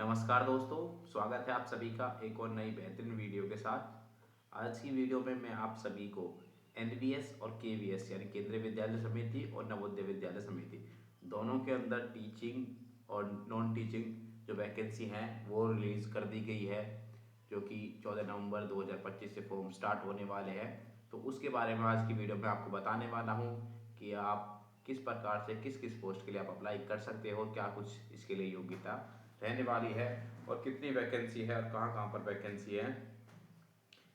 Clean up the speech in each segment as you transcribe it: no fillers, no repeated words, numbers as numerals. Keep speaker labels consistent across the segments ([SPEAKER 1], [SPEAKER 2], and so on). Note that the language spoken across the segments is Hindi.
[SPEAKER 1] नमस्कार दोस्तों, स्वागत है आप सभी का एक और नई बेहतरीन वीडियो के साथ। आज की वीडियो में मैं आप सभी को एनवीएस और केवीएस यानी केंद्रीय विद्यालय समिति और नवोदय विद्यालय समिति दोनों के अंदर टीचिंग और नॉन टीचिंग जो वैकेंसी हैं वो रिलीज़ कर दी गई है, जो कि 14 नवंबर 2025 से फॉर्म स्टार्ट होने वाले हैं। तो उसके बारे में आज की वीडियो में आपको बताने वाला हूँ कि आप किस प्रकार से किस किस पोस्ट के लिए आप अप्लाई कर सकते हो, क्या कुछ इसके लिए योग्यता रहने वाली है और कितनी वैकेंसी है और कहाँ कहाँ पर वैकेंसी है।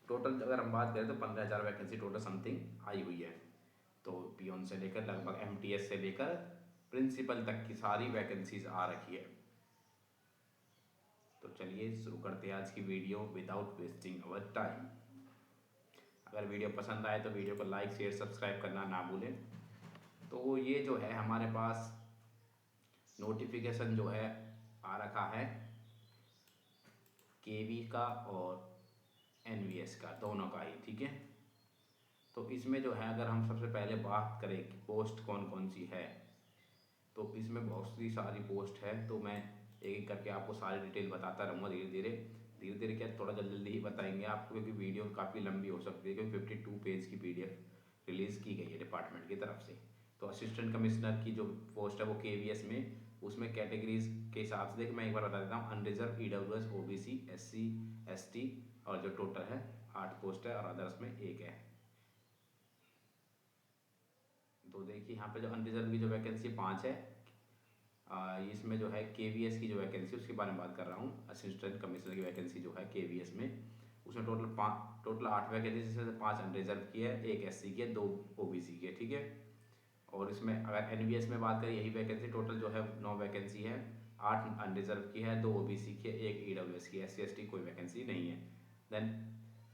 [SPEAKER 1] टोटल अगर हम बात करें तो 15,000 वैकेंसी टोटल समथिंग आई हुई है। तो पियोन से लेकर लगभग एमटीएस से लेकर प्रिंसिपल तक की सारी वैकेंसीज आ रखी है। तो चलिए शुरू करते हैं आज की video without wasting our time. अगर वीडियो पसंद आए तो वीडियो को लाइक शेयर सब्सक्राइब करना ना भूलें। तो ये जो है हमारे पास नोटिफिकेशन जो है आ रखा है केवी का और एनवीएस का, दोनों का ही, ठीक है। तो इसमें जो है अगर हम सबसे पहले बात करें कि पोस्ट कौन कौन सी है, तो इसमें बहुत सी सारी पोस्ट है। तो मैं एक एक करके आपको सारी डिटेल बताता रहूँगा धीरे धीरे क्या थोड़ा जल्दी जल्दी ही बताएंगे आपको, क्योंकि वीडियो काफ़ी लंबी हो सकती है, क्योंकि 52 पेज की पीडीएफ रिलीज़ की गई है डिपार्टमेंट की तरफ से। तो असिस्टेंट कमिश्नर की जो पोस्ट है वो केवीएस में, उसमें कैटेगरीज के हिसाब से देख मैं एक बार बता देता हूँ। Unreserve, EWS, OBC, SC, ST और जो टोटल है 8 पोस्ट है और अदर्स में 1 है। तो देखिए यहाँ पे जो अनरिजर्व की जो वैकेंसी 5 है, इसमें जो है केवीएस की जो वैकेंसी उसके बारे में बात कर रहा हूँ। असिस्टेंट कमिश्नर की वैकेंसी जो है केवीएस में, उसमें टोटल 8 वैकेंसी, जिसमें से 5 अनरिजर्व की है, 1 एससी की है, 2 ओबीसी की है, ठीक है। और इसमें अगर एनवीएस में बात करें, यही वैकेंसी टोटल जो है 9 वैकेंसी है, 8 अनरिजर्व की है, 2 ओबीसी की है, 1 ईडब्ल्यूएस की है, एससी एसटी कोई वैकेंसी नहीं है। देन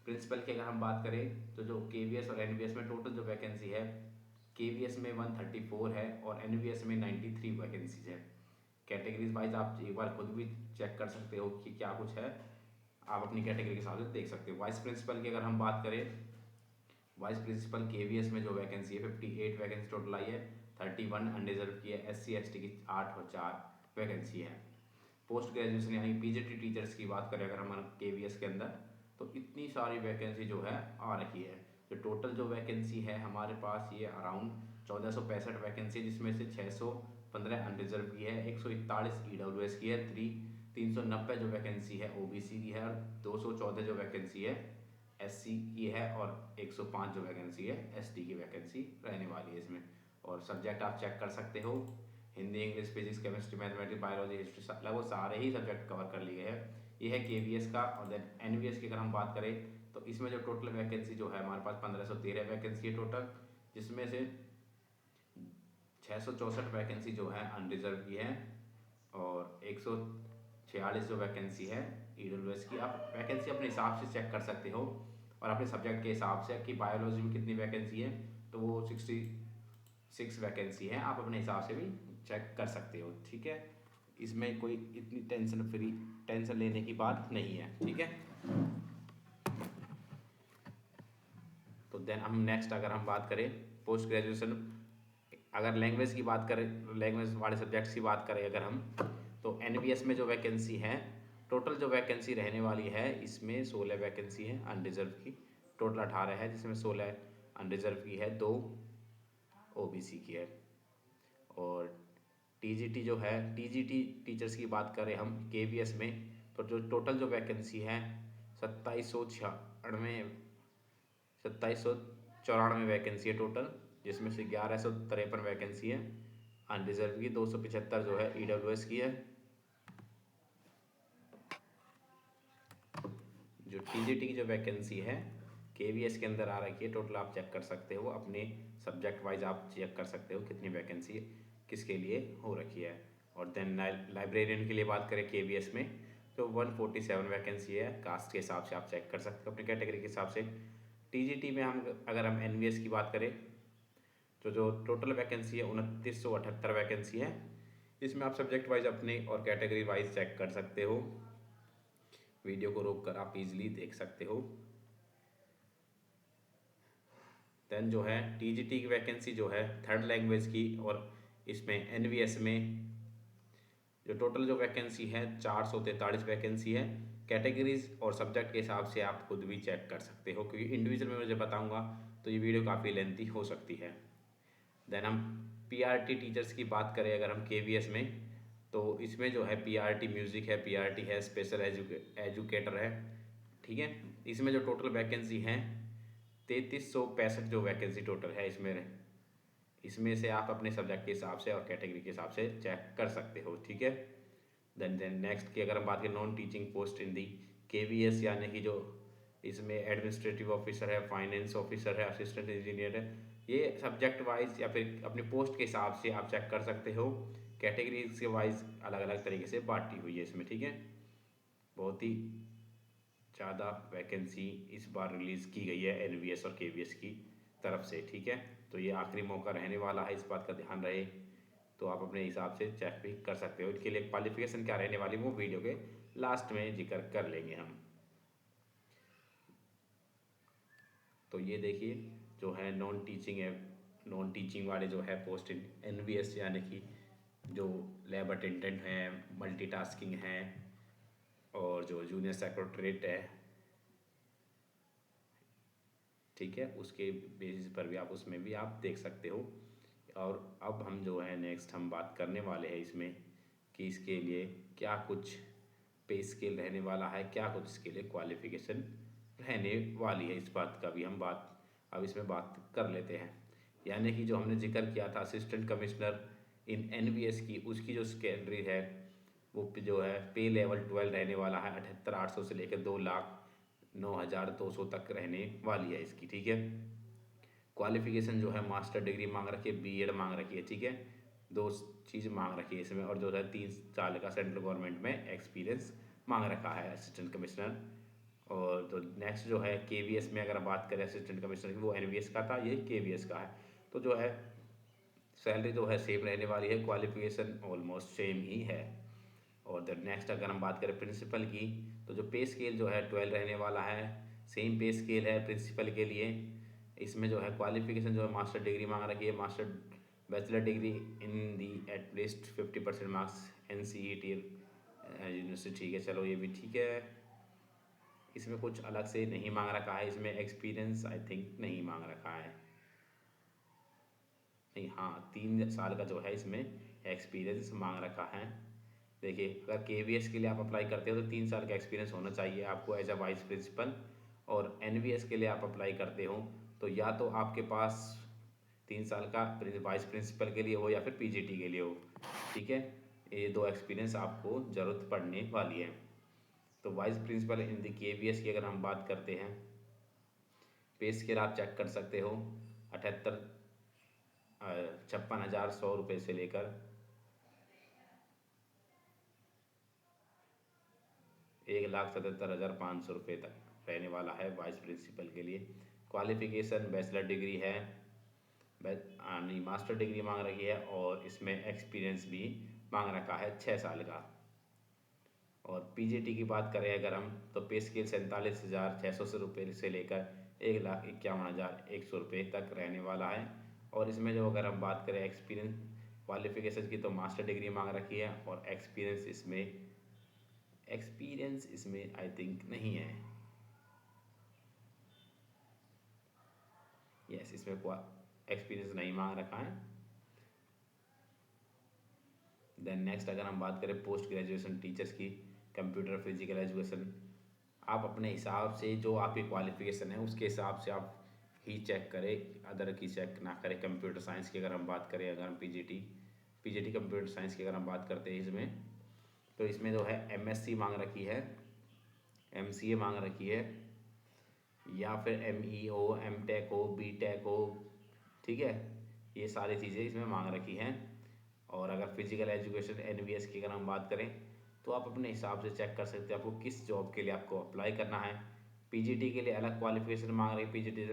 [SPEAKER 1] प्रिंसिपल की अगर हम बात करें तो जो केवीएस और एनवीएस में टोटल जो वैकेंसी है, केवीएस में 134 है और एनवीएस में 93 वैकेंसीज है। कैटेगरीज वाइज आप एक बार खुद भी चेक कर सकते हो कि क्या कुछ है, आप अपनी कैटेगरी के हिसाब से देख सकते हो। वाइस प्रिंसिपल की अगर हम बात करें, वाइस प्रिंसिपल केवीएस में जो वैकेंसी है 58 वैकेंसी टोटल आई है, 31 अनरिजर्व की है, एससी एसटी की 8 और 4 वैकेंसी है। पोस्ट ग्रेजुएशन यानी पीजीटी टीचर्स की बात करें अगर हम केवीएस के अंदर, तो इतनी सारी वैकेंसी जो है आ रखी है। जो टोटल जो वैकेंसी है हमारे पास ये अराउंड 1465 वैकेंसी, जिसमें से 615 अनरिजर्व की है, 141 ईडब्ल्यूएस की है, 390 जो वैकेंसी है ओबीसी की है और 214 जो वैकेंसी है एससी की है और 105 जो वैकेंसी है एसटी की वैकेंसी रहने वाली है इसमें। और सब्जेक्ट आप चेक कर सकते हो, Hindi, English, physics, chemistry, mathematics, biology, history, लगभग सारे ही सब्जेक्ट कवर कर लिए हैं। ये है केवीएस का। और देन एनवीएस की अगर हम बात करें तो इसमें जो टोटल वैकेंसी जो है हमारे पास 1513 वैकेंसी है टोटल, जिसमें से 664 वैकेंसी जो है अनरिजर्व की है और 146 जो वैकेंसी है ईडब्ल्यूएस की। आप वैकेंसी अपने हिसाब से चेक कर सकते हो और अपने सब्जेक्ट के हिसाब से कि बायोलॉजी में कितनी वैकेंसी है, तो वो 66 वैकेंसी है, आप अपने हिसाब से भी चेक कर सकते हो, ठीक है। इसमें कोई इतनी टेंशन लेने की बात नहीं है, ठीक है। तो देन हम नेक्स्ट अगर हम बात करें पोस्ट ग्रेजुएशन, अगर लैंग्वेज की बात करें, लैंग्वेज वाले सब्जेक्ट्स की बात करें अगर हम, तो एनवीएस में जो वैकेंसी है, टोटल जो वैकेंसी रहने वाली है इसमें 16 वैकेंसी है अनरिजर्व की, टोटल 18 है, जिसमें 16 अनरिजर्व की है, 2 ओबीसी की है। और टीजीटी जो है, टीजीटी टीचर्स की बात करें हम केवीएस में, तो जो टोटल जो वैकेंसी है 2794 वैकेंसी है टोटल, जिसमें से 1153 वैकेंसी है अनरिजर्व की, 275 जो है ईडब्ल्यूएस की है। जो टीजीटी की जो वैकेंसी है केवीएस के अंदर आ रखी है टोटल, आप चेक कर सकते हो अपने सब्जेक्ट वाइज, आप चेक कर सकते हो कितनी वैकेंसी किसके लिए हो रखी है। और देन लाइब्रेरियन के लिए बात करें केवीएस में, तो 147 वैकेंसी है, कास्ट के हिसाब से आप चेक कर सकते हो अपनी कैटेगरी के हिसाब से। टीजीटी में हम एनवीएस की बात करें तो जो टोटल वैकेंसी है 2978 वैकेंसी है, इसमें आप सब्जेक्ट वाइज अपने और कैटेगरी वाइज चेक कर सकते हो, वीडियो को रोक कर आप इजीली देख सकते हो। देन जो है टीजीटी की वैकेंसी जो है थर्ड लैंग्वेज की, और इसमें एनवीएस में जो टोटल जो वैकेंसी है 443 वैकेंसी है। कैटेगरीज और सब्जेक्ट के हिसाब से आप खुद भी चेक कर सकते हो, क्योंकि इंडिविजुअल में मुझे बताऊंगा तो ये वीडियो काफ़ी लेंथी हो सकती है। देन हम पीआरटी टीचर्स की बात करें अगर हम केवीएस में, तो इसमें जो है पीआरटी म्यूज़िक है, पीआरटी है, स्पेशल एजुकेटर है, ठीक है। इसमें जो टोटल वैकेंसी हैं 3365 जो वैकेंसी टोटल है इसमें से आप अपने सब्जेक्ट के हिसाब से और कैटेगरी के हिसाब से चेक कर सकते हो, ठीक है। देन नेक्स्ट की अगर हम बात करें नॉन टीचिंग पोस्ट इन दी केवीएस, यानी कि जो इसमें एडमिनिस्ट्रेटिव ऑफिसर है, फाइनेंस ऑफिसर है, असिस्टेंट इंजीनियर है, ये सब्जेक्ट वाइज या फिर अपने पोस्ट के हिसाब से आप चेक कर सकते हो। कैटेगरीज के वाइज अलग अलग तरीके से बांटी हुई है इसमें, ठीक है। बहुत ही ज़्यादा वैकेंसी इस बार रिलीज़ की गई है एनवीएस और केवीएस की तरफ से, ठीक है। तो ये आखिरी मौका रहने वाला है, इस बात का ध्यान रहे। तो आप अपने हिसाब से चेक भी कर सकते हो। इसके लिए क्वालिफिकेशन क्या रहने वाली वो वीडियो के लास्ट में जिक्र कर लेंगे हम। तो ये देखिए जो है नॉन टीचिंग है, नॉन टीचिंग वाले जो है पोस्ट इन एनवीएस, यानी कि जो लैब अटेंडेंट हैं, मल्टीटास्किंग हैं, और जो जूनियर सेक्रेटरीट है, ठीक है, उसके बेसिस पर भी आप उसमें भी आप देख सकते हो। और अब हम जो है नेक्स्ट हम बात करने वाले हैं इसमें कि इसके लिए क्या कुछ पे स्केल रहने वाला है, क्या कुछ इसके लिए क्वालिफिकेशन रहने वाली है, इस बात का भी हम बात अब इसमें बात कर लेते हैं। यानी कि जो हमने जिक्र किया था असिस्टेंट कमिश्नर इन एनवीएस की, उसकी जो सैलरी है वो जो है पे लेवल 12 रहने वाला है, 78,800 से लेकर 2,09,200 तक रहने वाली है इसकी, ठीक है। क्वालिफिकेशन जो है मास्टर डिग्री मांग रखी है, बीएड मांग रखी है, ठीक है। दो चीज़ मांग रखी है इसमें, और जो है 3 साल का सेंट्रल गवर्नमेंट में एक्सपीरियंस मांग रखा है असिस्टेंट कमिश्नर। और तो नेक्स्ट जो है केवीएस में अगर बात करें असिस्टेंट कमिश्नर की, वो एनवीएस का था, ये केवीएस का है। तो जो है सैलरी जो है सेम रहने वाली है, क्वालिफिकेशन ऑलमोस्ट सेम ही है। और द नेक्स्ट अगर हम बात करें प्रिंसिपल की, तो जो पे स्केल जो है 12 रहने वाला है, सेम पे स्केल है प्रिंसिपल के लिए। इसमें जो है क्वालिफिकेशन जो है मास्टर डिग्री मांग रखी है, master bachelor degree in the at least 50% marks NCET university, ठीक है। चलो ये भी ठीक है, इसमें कुछ अलग से नहीं मांग रखा है। इसमें एक्सपीरियंस आई थिंक नहीं मांग रखा है, नहीं, हाँ 3 साल का जो है इसमें एक्सपीरियंस मांग रखा है। देखिए अगर केवीएस के लिए आप अप्लाई करते हो तो 3 साल का एक्सपीरियंस होना चाहिए आपको एज अ वाइस प्रिंसिपल, और एनवीएस के लिए आप अप्लाई करते हो तो या तो आपके पास 3 साल का वाइस प्रिंसिपल के लिए हो या फिर पीजीटी के लिए हो, ठीक है। ये 2 एक्सपीरियंस आपको ज़रूरत पड़ने वाली है। तो vice principal in the KVS की अगर हम बात करते हैं, पे स्केल आप चेक कर सकते हो, 56,100 रुपये से लेकर 1,77,500 रुपये तक रहने वाला है वाइस प्रिंसिपल के लिए। क्वालिफिकेशन बैचलर डिग्री है, यानी मास्टर डिग्री मांग रही है, और इसमें एक्सपीरियंस भी मांग रखा है 6 साल का। और पीजीटी की बात करें अगर हम, तो पे स्केल 47,600 रुपये से लेकर 1,51,100 रुपये तक रहने वाला है। और इसमें जो अगर हम बात करें एक्सपीरियंस क्वालिफिकेशन की, तो मास्टर डिग्री मांग रखी है, और एक्सपीरियंस इसमें आई थिंक नहीं है, यस इसमें एक्सपीरियंस नहीं मांग रखा है। देन नेक्स्ट अगर हम बात करें पोस्ट ग्रेजुएशन टीचर्स की, कंप्यूटर फिजिकल एजुकेशन, आप अपने हिसाब से जो आपकी क्वालिफिकेशन है उसके हिसाब से आप ही चेक करें, अदर की चेक ना करें। कंप्यूटर साइंस की अगर हम बात करें, अगर हम पीजीटी कंप्यूटर साइंस की अगर हम बात करते हैं इसमें, तो इसमें जो है एमएससी मांग रखी है, एमसीए मांग रखी है, या फिर एमईओ, एमटेक हो, बीटेक हो, ठीक है। ये सारी चीज़ें इसमें मांग रखी हैं। और अगर फिजिकल एजुकेशन एनवीएस की अगर हम बात करें, तो आप अपने हिसाब से चेक कर सकते हैं आपको किस जॉब के लिए आपको अप्लाई करना है। पीजीटी के लिए अलग क्वालिफिकेशन मांग रही है, पीजीटी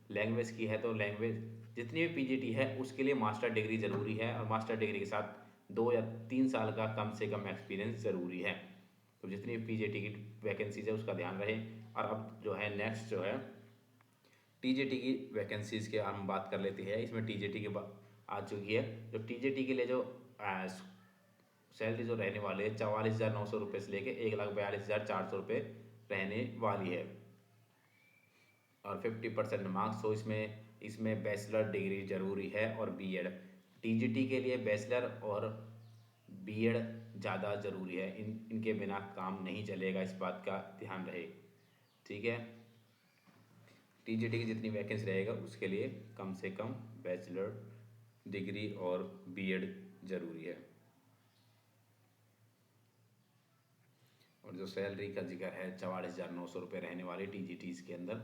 [SPEAKER 1] लैंग्वेज की है तो लैंग्वेज जितनी भी पीजीटी है उसके लिए मास्टर डिग्री ज़रूरी है, और मास्टर डिग्री के साथ 2 या 3 साल का कम से कम एक्सपीरियंस ज़रूरी है। तो जितनी भी पीजीटी की वैकेंसीज है उसका ध्यान रहे। और अब जो है नेक्स्ट जो है टीजीटी की वैकेंसीज के हम बात कर लेते हैं। इसमें टीजीटी के आ चुकी है, जो टीजीटी के लिए जो सैलरी जो रहने वाली है 44,900 रुपये से लेके 1,42,400 रुपये रहने वाली है। और 50% मार्क्स हो इसमें बैचलर डिग्री जरूरी है और बीएड। टीजीटी के लिए बैचलर और बीएड ज़्यादा ज़रूरी है, इनके बिना काम नहीं चलेगा, इस बात का ध्यान रहे। ठीक है, टीजीटी की जितनी वैकेंसी रहेगा उसके लिए कम से कम बैचलर डिग्री और बीएड जरूरी है। और जो सैलरी का जिक्र है 44,900 रुपये रहने वाली टीजीटी के अंदर।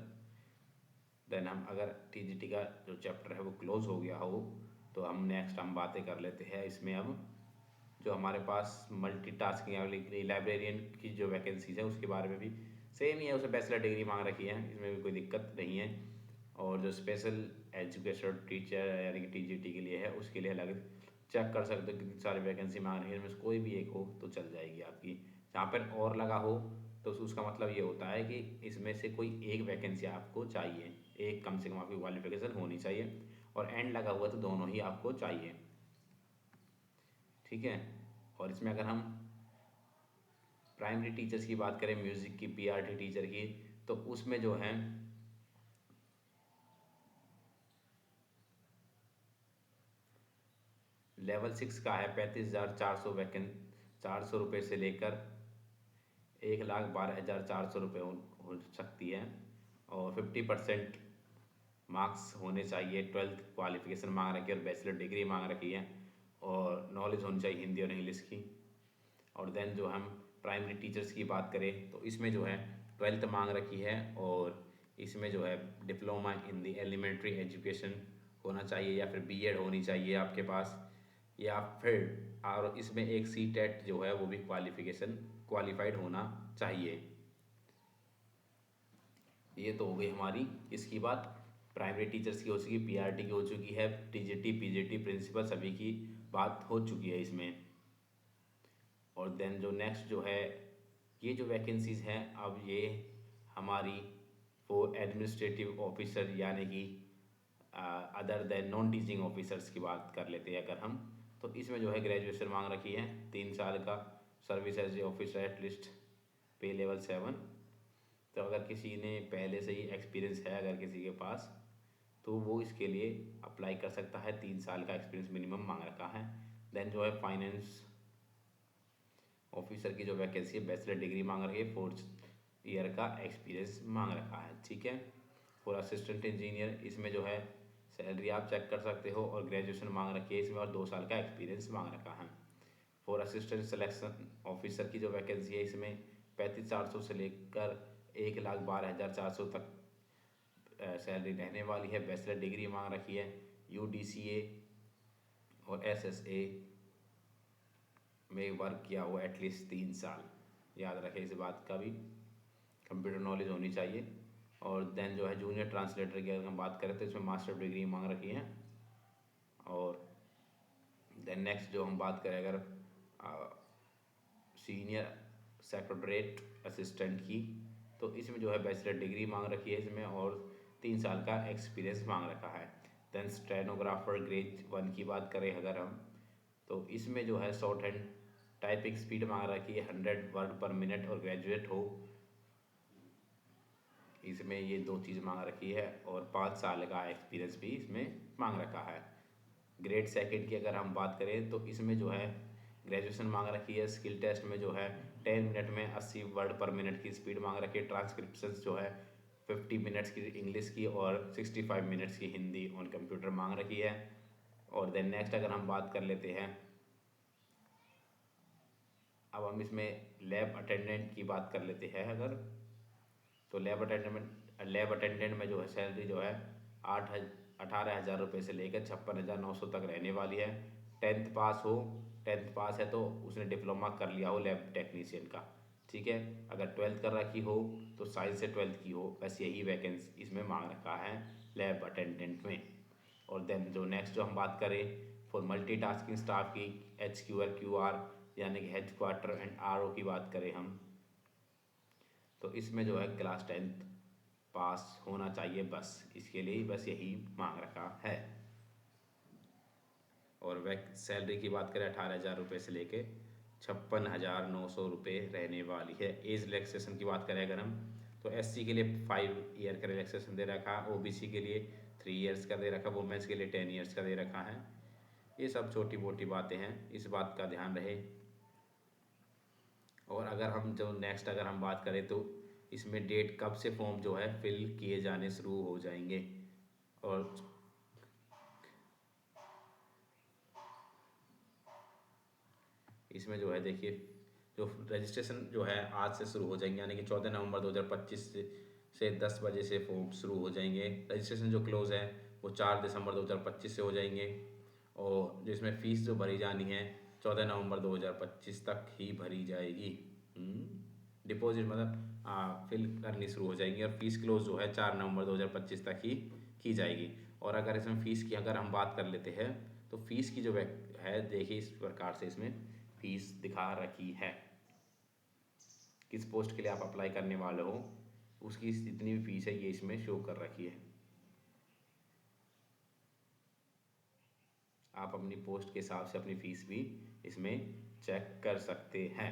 [SPEAKER 1] देन हम अगर टीजीटी का जो चैप्टर है वो क्लोज हो गया हो तो हम नेक्स्ट बातें कर लेते हैं इसमें। अब जो हमारे पास मल्टीटास्किंग वाली लाइब्रेरियन की जो वैकेंसीज है उसके बारे में भी सेम ही है, उसे बैचलर डिग्री मांग रखी है, इसमें भी कोई दिक्कत नहीं है। और जो स्पेशल एजुकेशन टीचर यानी कि टीजीटी के लिए है उसके लिए अलग चेक कर सकते हो कितनी सारी वैकेंसी मांग रही है, इनमें से कोई भी एक हो तो चल जाएगी आपकी। जहाँ पर और लगा हो तो उसका मतलब ये होता है कि इसमें से कोई एक वैकेंसी आपको चाहिए, एक कम से कम आपकी क्वालिफिकेशन होनी चाहिए, और एंड लगा हुआ तो दोनों ही आपको चाहिए। ठीक है, और इसमें अगर हम प्राइमरी टीचर्स की बात करें, म्यूज़िक की पीआरटी टीचर की, तो उसमें जो है लेवल 6 का है 35,400 400 रुपये से लेकर 1,12,400 रुपये हो सकती है। और 50% मार्क्स होने चाहिए, 12th क्वालिफिकेशन मांग रखी है और बैचलर डिग्री मांग रखी है, और नॉलेज होनी चाहिए हिंदी और इंग्लिश की। और देन जो हम प्राइमरी टीचर्स की बात करें तो इसमें जो है 12th मांग रखी है, और इसमें जो है diploma in the elementary education होना चाहिए, या फिर बीएड होनी चाहिए आपके पास, या फिर और इसमें एक सीटेट जो है वो भी क्वालिफाइड होना चाहिए। ये तो हो गई हमारी इसकी बात, प्राइमरी टीचर्स की हो चुकी, पीआरटी की हो चुकी है, टीजीटी पीजीटी प्रिंसिपल सभी की बात हो चुकी है इसमें। और देन जो नेक्स्ट जो है ये जो वैकेंसीज हैं अब ये हमारी वो एडमिनिस्ट्रेटिव ऑफिसर यानी कि other than non teaching officers की बात कर लेते हैं अगर हम, तो इसमें जो है ग्रेजुएशन मांग रखी है, 3 साल का service as a officer at least, pay level 7। तो अगर किसी ने पहले से ही एक्सपीरियंस है अगर किसी के पास तो वो इसके लिए अप्लाई कर सकता है, 3 साल का एक्सपीरियंस मिनिमम मांग रखा है। देन जो है फाइनेंस ऑफिसर की जो वैकेंसी है बैचलर डिग्री मांग रही है, 4th ईयर का एक्सपीरियंस मांग रखा है। ठीक है, फॉर असिस्टेंट इंजीनियर इसमें जो है सैलरी आप चेक कर सकते हो, और ग्रेजुएशन मांग रखी है इसमें, और 2 साल का एक्सपीरियंस मांग रखा है। फॉर असिस्टेंट सिलेक्शन ऑफिसर की जो वैकेंसी है इसमें 35,400 से लेकर 1,12,400 तक सैलरी रहने वाली है, बैचलर डिग्री मांग रखी है, यूडीसीए और एसएसए में वर्क किया हुआ एटलीस्ट 3 साल, याद रखें इस बात का भी, कंप्यूटर नॉलेज होनी चाहिए। और देन जो है जूनियर ट्रांसलेटर की अगर हम बात करें तो इसमें मास्टर डिग्री मांग रखी है। और देन नेक्स्ट जो हम बात करें अगर सीनियर सेक्रेटरीट असिस्टेंट की, तो इसमें जो है बैचलर डिग्री मांग रखी है इसमें, और 3 साल का एक्सपीरियंस मांग रखा है। देन स्टेनोग्राफर ग्रेड 1 की बात करें अगर हम, तो इसमें जो है शॉर्ट हैंड टाइपिंग स्पीड मांग रखी है 100 वर्ड पर मिनट, और ग्रेजुएट हो, इसमें ये 2 चीज़ मांग रखी है, और 5 साल का एक्सपीरियंस भी इसमें मांग रखा है। ग्रेड 2 की अगर हम बात करें तो इसमें जो है ग्रेजुएशन मांग रखी है, स्किल टेस्ट में जो है 10 मिनट में 80 वर्ड पर मिनट की स्पीड मांग रखी है, ट्रांसक्रिप्शन जो है 50 मिनट्स की इंग्लिश की और 65 मिनट्स की हिंदी ऑन कंप्यूटर मांग रखी है। और देन नेक्स्ट अगर हम बात कर लेते हैं, अब हम इसमें लैब अटेंडेंट की बात कर लेते हैं अगर, तो लैब अटेंडेंट में जो है सैलरी जो है 18,000 रुपये से लेकर 56,900 तक रहने वाली है। 10th पास हो, 10th पास है तो उसने डिप्लोमा कर लिया हो लैब टेक्नीशियन का। ठीक है, अगर 12th कर रखी हो तो साइंस से 12th की हो, बस यही वैकेंसी इसमें मांग रखा है लैब अटेंडेंट में। और देन जो नेक्स्ट जो हम बात करें फॉर मल्टीटास्किंग स्टाफ की, HQR यानी कि हेड क्वार्टर एंड RO की बात करें हम, तो इसमें जो है क्लास 10th पास होना चाहिए, बस इसके लिए बस यही मांग रखा है। और वह सैलरी की बात करें 18,000 रुपये से लेके 56,900 रुपये रहने वाली है। एज रिलैक्सेशन की बात करें अगर हम, तो SC के लिए 5 ईयर का रिलैक्सेशन दे रखा, OBC के लिए 3 ईयर्स का दे रखा, वुमेंस के लिए 10 ईयर्स का दे रखा है। ये सब छोटी मोटी बातें हैं, इस बात का ध्यान रहे। और अगर हम जो नेक्स्ट अगर हम बात करें तो इसमें डेट कब से फॉर्म जो है फिल किए जाने शुरू हो जाएंगे। और इसमें जो है देखिए, जो रजिस्ट्रेशन जो है आज से शुरू हो जाएंगे, यानी कि 14 नवंबर 2025 से 10 बजे से फॉर्म शुरू हो जाएंगे। रजिस्ट्रेशन जो क्लोज है वो 4 दिसंबर 2025 से हो जाएंगे। और जो इसमें फ़ीस जो भरी जानी है 14 नवंबर 2025 तक ही भरी जाएगी। डिपॉजिट मतलब फिल करनी शुरू हो जाएंगी। और फीस क्लोज जो है 4 नवंबर 2025 तक ही की जाएगी। और अगर इसमें फ़ीस की अगर हम बात कर लेते हैं तो फीस की जो है देखिए इस प्रकार से इसमें फीस दिखा रखी है। किस पोस्ट के लिए आप अप्लाई करने वाले हो उसकी जितनी भी फीस है ये इसमें शो कर रखी है। आप अपनी पोस्ट के हिसाब से अपनी फीस भी इसमें चेक कर सकते हैं।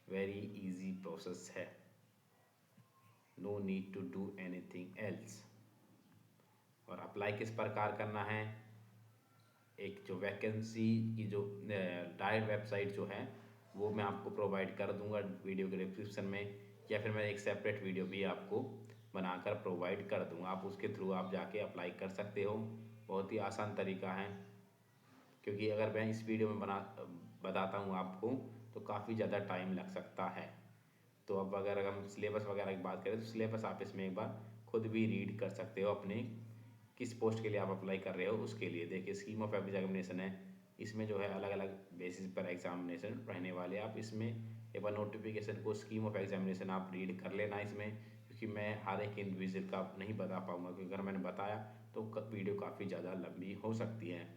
[SPEAKER 1] वेरी इजी प्रोसेस है, no need to do anything else. और अप्लाई किस प्रकार करना है, एक जो वैकेंसी की जो डायरेक्ट वेबसाइट जो है वो मैं आपको प्रोवाइड कर दूंगा वीडियो के डिस्क्रिप्शन में, या फिर मैं एक सेपरेट वीडियो भी आपको बनाकर प्रोवाइड कर दूंगा। आप उसके थ्रू आप जाके अप्लाई कर सकते हो। बहुत ही आसान तरीका है, क्योंकि अगर मैं इस वीडियो में बताता हूँ आपको तो काफ़ी ज़्यादा टाइम लग सकता है। तो अब अगर हम सिलेबस वगैरह की बात करें तो सिलेबस आप इसमें एक बार खुद भी रीड कर सकते हो। अपने किस पोस्ट के लिए आप अप्लाई कर रहे हो उसके लिए देखिए स्कीम ऑफ एग्जामिनेशन है, इसमें जो है अलग अलग बेसिस पर एग्जामिनेशन रहने वाले। आप इसमें एक बार नोटिफिकेशन को स्कीम ऑफ एग्जामिनेशन आप रीड कर लेना इसमें, क्योंकि मैं हर एक इंडिविजुअल का नहीं बता पाऊँगा, क्योंकि अगर मैंने बताया तो वीडियो काफ़ी ज़्यादा लंबी हो सकती है।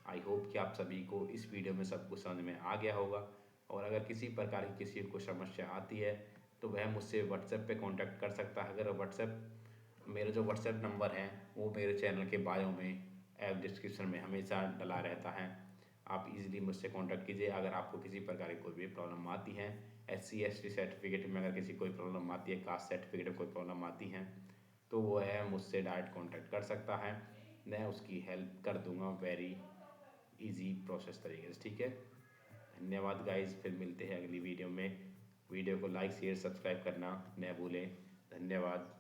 [SPEAKER 1] आई होप कि आप सभी को इस वीडियो में सब कुछ समझ में आ गया होगा। और अगर किसी प्रकार की किसी को समस्या आती है तो वह मुझसे व्हाट्सएप पे कांटेक्ट कर सकता है। अगर व्हाट्सएप मेरा जो व्हाट्सएप नंबर है वो मेरे चैनल के बायो में ऐप डिस्क्रिप्शन में हमेशा डला रहता है। आप इजीली मुझसे कांटेक्ट कीजिए अगर आपको किसी प्रकार की कोई भी प्रॉब्लम आती है। SC ST सर्टिफिकेट में अगर किसी कोई प्रॉब्लम आती है, कास्ट सर्टिफिकेट में कोई प्रॉब्लम आती है तो वो है मुझसे डायरेक्ट कांटेक्ट कर सकता है, मैं उसकी हेल्प कर दूंगा वेरी इजी प्रोसेस तरीके से। ठीक है, धन्यवाद गाइज, फिर मिलते हैं अगली वीडियो में। वीडियो को लाइक शेयर सब्सक्राइब करना न भूलें। धन्यवाद।